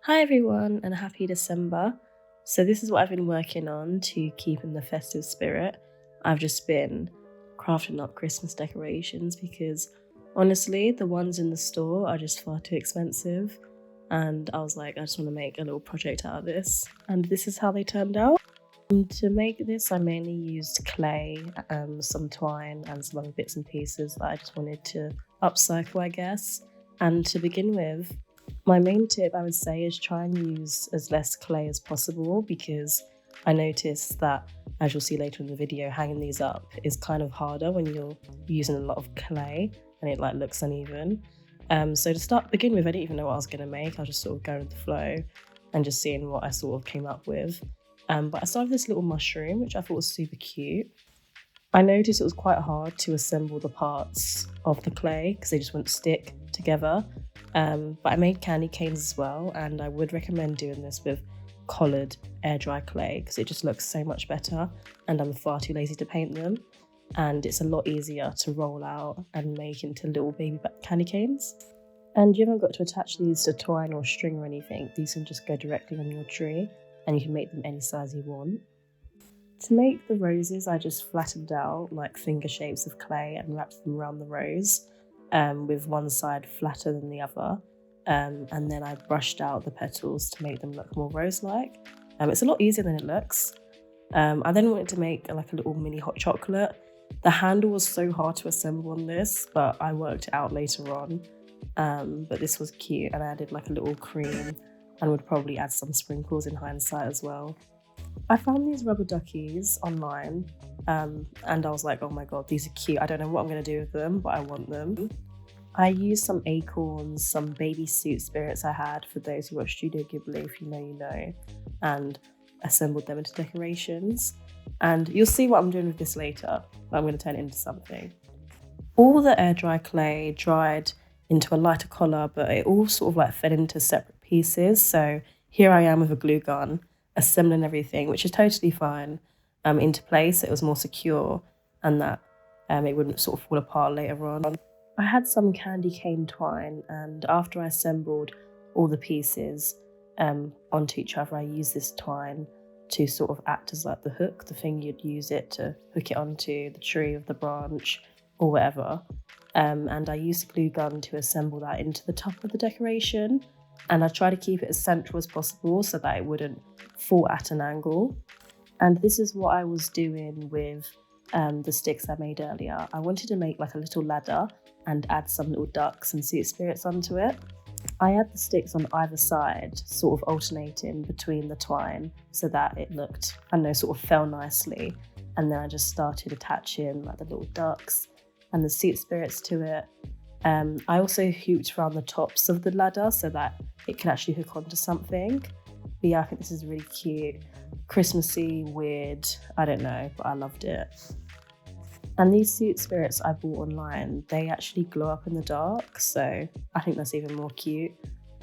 Hi everyone and happy December. So this is what I've been working on to keep in the festive spirit. I've just been crafting up Christmas decorations because honestly the ones in the store are just far too expensive, and I was like, I just want to make a little project out of this, and this is how they turned out. To make this I mainly used clay, some twine and some other bits and pieces that I just wanted to upcycle, I guess. And to begin with, my main tip I would say is try and use as less clay as possible, because I noticed that, as you'll see later in the video, hanging these up is kind of harder when you're using a lot of clay and it like looks uneven. So to begin with, I didn't even know what I was going to make. I was just sort of going with the flow and just seeing what I sort of came up with. But I started with this little mushroom, which I thought was super cute. I noticed it was quite hard to assemble the parts of the clay because they just wouldn't stick together. But I made candy canes as well, and I would recommend doing this with coloured air dry clay because it just looks so much better, and I'm far too lazy to paint them. And it's a lot easier to roll out and make into little baby candy canes. And you haven't got to attach these to twine or string or anything. These can just go directly on your tree, and you can make them any size you want. To make the roses, I just flattened out like finger shapes of clay and wrapped them around the rose, with one side flatter than the other. And then I brushed out the petals to make them look more rose-like. It's a lot easier than it looks. I then wanted to make like a little mini hot chocolate. The handle was so hard to assemble on this, but I worked it out later on. But this was cute, and I added like a little cream and would probably add some sprinkles in hindsight as well. I found these rubber duckies online, and I was like, oh my god, these are cute. I don't know what I'm going to do with them, but I want them. I used some acorns, some baby suit spirits I had, for those who watch Studio Ghibli, if you know, you know, and assembled them into decorations. And you'll see what I'm doing with this later, but I'm going to turn it into something. All the air dry clay dried into a lighter colour, but it all sort of like fell into separate pieces. So here I am with a glue gun, assembling everything, which is totally fine, into place. It was more secure, and that it wouldn't sort of fall apart later on. I had some candy cane twine, and after I assembled all the pieces onto each other, I used this twine to sort of act as like the hook, the thing you'd use it to hook it onto the tree or the branch or whatever. And I used a glue gun to assemble that into the top of the decoration. And I try to keep it as central as possible so that it wouldn't fall at an angle. And this is what I was doing with the sticks I made earlier. I wanted to make like a little ladder and add some little ducks and sea spirits onto it. I had the sticks on either side, sort of alternating between the twine so that it looked, I don't know, sort of fell nicely. And then I just started attaching like the little ducks and the sea spirits to it. I also hooped around the tops of the ladder so that it can actually hook onto something. But yeah, I think this is really cute, Christmassy, weird, I don't know, but I loved it. And these suit spirits I bought online, they actually glow up in the dark, so I think that's even more cute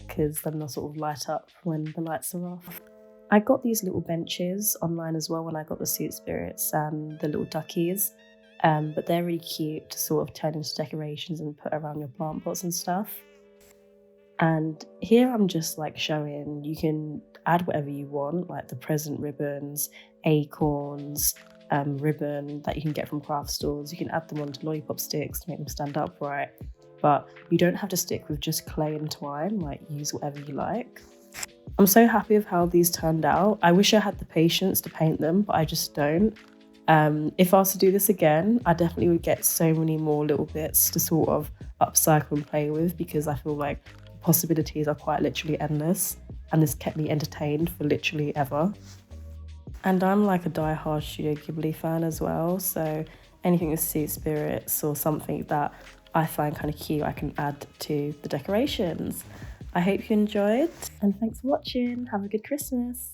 because then they'll sort of light up when the lights are off. I got these little benches online as well when I got the suit spirits and the little duckies. But they're really cute to sort of turn into decorations and put around your plant pots and stuff. And here I'm just like showing you can add whatever you want, like the present ribbons, acorns, ribbon that you can get from craft stores. You can add them onto lollipop sticks to make them stand upright, but you don't have to stick with just clay and twine, like use whatever you like. I'm so happy with how these turned out. I wish I had the patience to paint them, but I just don't. If I was to do this again, I definitely would get so many more little bits to sort of upcycle and play with, because I feel like the possibilities are quite literally endless, and this kept me entertained for literally ever. And I'm like a die-hard Studio Ghibli fan as well, so anything with sea spirits or something that I find kind of cute, I can add to the decorations. I hope you enjoyed, and thanks for watching. Have a good Christmas.